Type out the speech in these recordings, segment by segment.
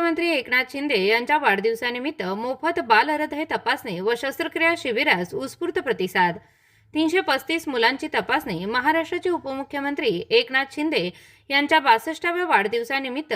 उपमुख्यमंत्री एकनाथ शिंदे यांच्या वाढदिवसानिमित्त मोफत बालहृदय तपासणी व शस्त्रक्रिया शिबिरास उत्स्फूर्त प्रतिसाद। 335 मुलांची तपासणी। महाराष्ट्राचे उपमुख्यमंत्री एकनाथ शिंदे यांच्या 62व्या वाढदिवसानिमित्त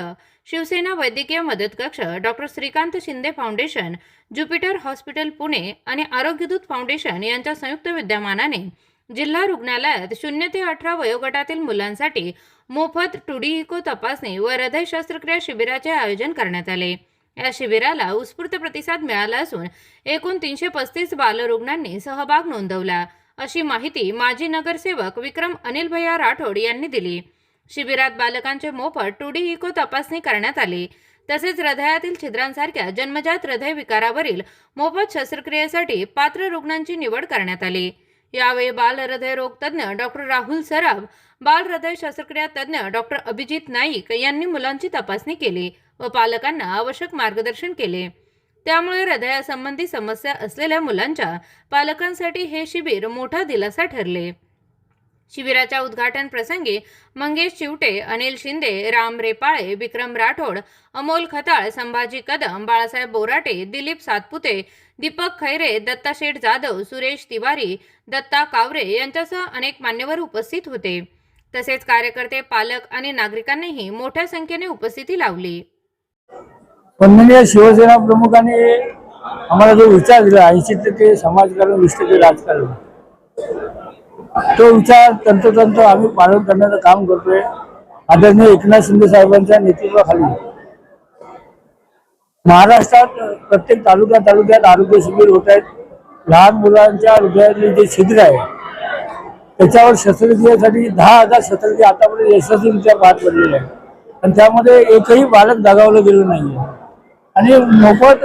शिवसेना वैद्यकीय मदत कक्ष, doctor Shrikant Shinde foundation, Jupiter hospital Pune आणि आरोग्यदूत फाउंडेशन यांच्या संयुक्त विद्यमानाने जिल्हा रुग्णालयात 0 ते 18 वयोगटातील मुलांसाठी मोफत 2D इको तपासणी व हृदय शस्त्रक्रिया शिबिराचे आयोजन करण्यात आले। या शिबिराला उत्स्फूर्त प्रतिसाद मिळाला असून एकूण 335 बालरुग्णांनी सहभाग नोंदवला, अशी माहिती माजी नगरसेवक विक्रम अनिल भैया राठोड यांनी दिली। शिबिरात बालकांचे मोफत 2D इको तपासणी करण्यात आली। तसेच हृदयातील छिद्रांसारख्या जन्मजात हृदय विकारावरील मोफत शस्त्रक्रियेसाठी पात्र रुग्णांची निवड करण्यात आली। यावेळी बाल हृदय रोग तज्ञ डॉक्टर राहुल सराफ, बाल हृदय शस्त्रक्रिया तज्ञ डॉक्टर अभिजित नाईक यांनी मुलांची तपासणी केली व पालकांना आवश्यक मार्गदर्शन केले। त्यामुळे हृदयासंबंधी समस्या असलेल्या मुलांच्या पालकांसाठी हे शिबिर मोठा दिलासा ठरले। शिबिराच्या उद्घाटन प्रसंगी मंगेश चिवटे, अनिल शिंदे, राम रेपाळे, विक्रम राठोड, अमोल खताळ, संभाजी कदम, बाळासाहेब बोराटे, दिलीप सातपुते, दीपक खैरे, दत्ता शेठ जाधव, सुरेश तिवारी, दत्ता कावरे यांच्यासह अनेक मान्यवर उपस्थित होते। तसेच कार्यकर्ते, पालक आणि नागरिकांनीही मोठ्या संख्येने उपस्थिती लावली। माननीय शिवसेना प्रमुखांनी आम्हाला जो विचार दिला 80% समाजकारण 20% राजकारण, तो विचार तंतोतंत आम्ही पालन करण्याचं काम करतोय। आदरणीय एकनाथ शिंदे साहेबांच्या नेतृत्वाखाली महाराष्ट्रात प्रत्येक तालुक्यात आरोग्य शिबिर होत आहेत। लहान मुलांच्या हृदयातले जे छिद्र आहे त्याच्यावर शस्त्रक्रियेसाठी 10,000 शस्त्रक्रिया आतापर्यंत यशस्वीरित्या पार पडलेल्या आहे आणि त्यामध्ये एकही बालक दगावलं गेलं नाही। आणि मोफत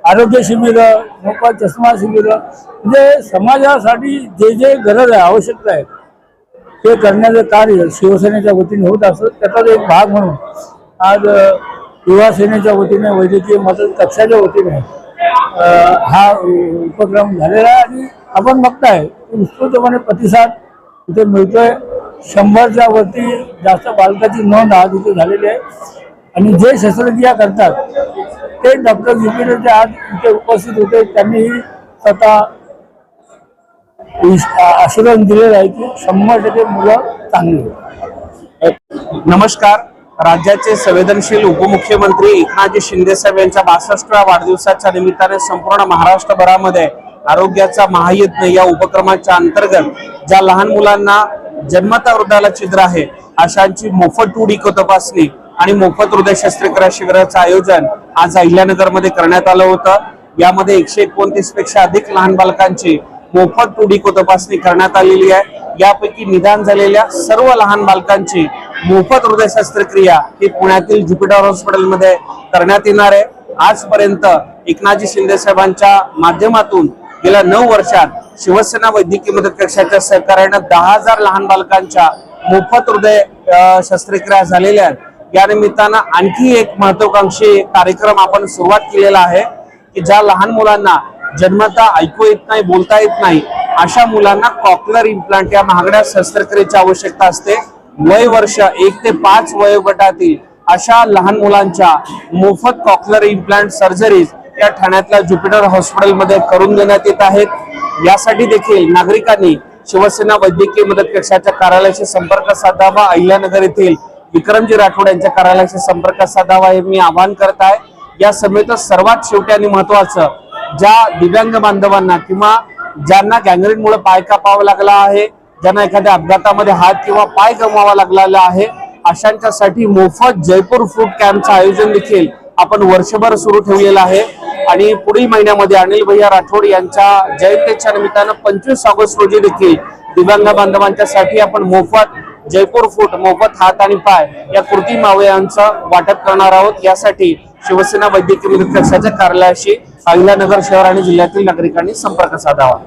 आरोग्य शिबिर, मोफत चष्मा शिबिर, म्हणजे समाजासाठी जे जे गरज आहे, आवश्यकता आहे ते करण्याचं कार्य शिवसेनेच्या वतीने होत असतं। त्याचाच एक भाग म्हणून आज युवा सेनेच्या वतीने, वैद्यकीय मदत कक्षाच्या वतीने हा उपक्रम झालेला आहे आणि आपण बघताय उत्स्फूर्तपणे प्रतिसाद इथे मिळतोय। 100च्या वरती जास्त बालकाची नोंद आज इथे झालेली आहे आणि जे शस्त्रक्रिया करतात ते डॉक्टर ज्युपिटरचे आज इथे उपस्थित होते। त्यांनी स्वतः आशीर्वाद दिलेला आहे की 100% मुलं चांगली। नमस्कार। राज्याचे संवेदनशील उपमुख्यमंत्री एकनाथ शिंदे साहेब यांच्या 62व्या वाढदिवसाच्या निमित्ताने संपूर्ण महाराष्ट्रभरामध्ये आरोग्याचा महायज्ञ या उपक्रमाच्या अंतर्गत ज्या लहान मुलांना जन्मता हृदयाला छिद्र आहे अशांची मोफत 2D इको तपासणी आणि मोफत हृदय शस्त्रक्रिया शिबिराचं आयोजन आज अहिल्यानगर मध्ये करण्यात आलं होतं। यामध्ये 129 पेक्षा अधिक लहान बालकांची मोफत 2D इको तपासणी करण्यात आलेली आहे। यापैकी निदान झालेल्या सर्व लहान बालकांची मोफत हृदय शस्त्रक्रिया ही पुण्यातील ज्युपिटर हॉस्पिटलमध्ये करण्यात येणार आहे। आजपर्यंत एकनाथ शिंदे साहेबांच्या माध्यमातून गेल्या 9 वर्षात शिवसेना वैद्यकीय मदत कक्षाच्या सहकार्याने 10,000 लहान बालकांच्या मोफत हृदय शस्त्रक्रिया झालेल्या आहेत। या निमित्तानं आणखी एक महत्त्वाकांक्षी कार्यक्रम आपण सुरुवात केलेला आहे की ज्या लहान मुलांना जन्मता ऐकू येत नाही, बोलता येत नाही अशा मुलांना कॉक्लिअर इम्प्लांट या महागड्या शस्त्रक्रियेची आवश्यकता असते। वय वर्ष 1 ते 5 वयोगटातील अशा लहान मुलांच्या मोफत कॉक्लिअर इम्प्लांट सर्जरीज या ठाण्यातल्या ज्युपिटर हॉस्पिटलमध्ये करून देण्यात येत आहेत। यासाठी देखील नागरिकांनी शिवसेना वैद्यकीय मदत कक्षाच्या कार्यालयाशी संपर्क साधावा। अहिल्यानगर येथील विक्रमजी राठोड यांच्या कार्यालयाशी संपर्क साधावा हे मी आवाहन करत आहे। या समेत सर्वात शेवटी आणि महत्त्वाचं, ज्या दिव्यांग बांधवांना किंवा ज्यांना गँग्रीनमुळे पाय कापावा लागला आहे, ज्यांना एखाद्या अपघातामध्ये हात किंवा पाय गमवावा लागलेला आहे, अशांच्यासाठी मोफत जयपूर फूड कॅम्पचं आयोजन देखील आपण वर्षभर सुरू ठेवलेलं आहे। आणि पुढील महिन्यामध्ये अनिल भैया राठोड यांच्या जयंतीच्या निमित्तानं 25 ऑगस्ट रोजी देखील दिव्यांग बांधवांच्यासाठी आपण मोफत जयपूर फूड, मोफत हात आणि पाय या कृत्रिम अवयवांचं वाटप करणार आहोत। यासाठी शिवसेना वैद्यकीय मदत कक्षाच्या कार्यालयाशी अहिल्यानगर शहर आणि जिल्ह्यातील नागरिकांनी संपर्क साधावा।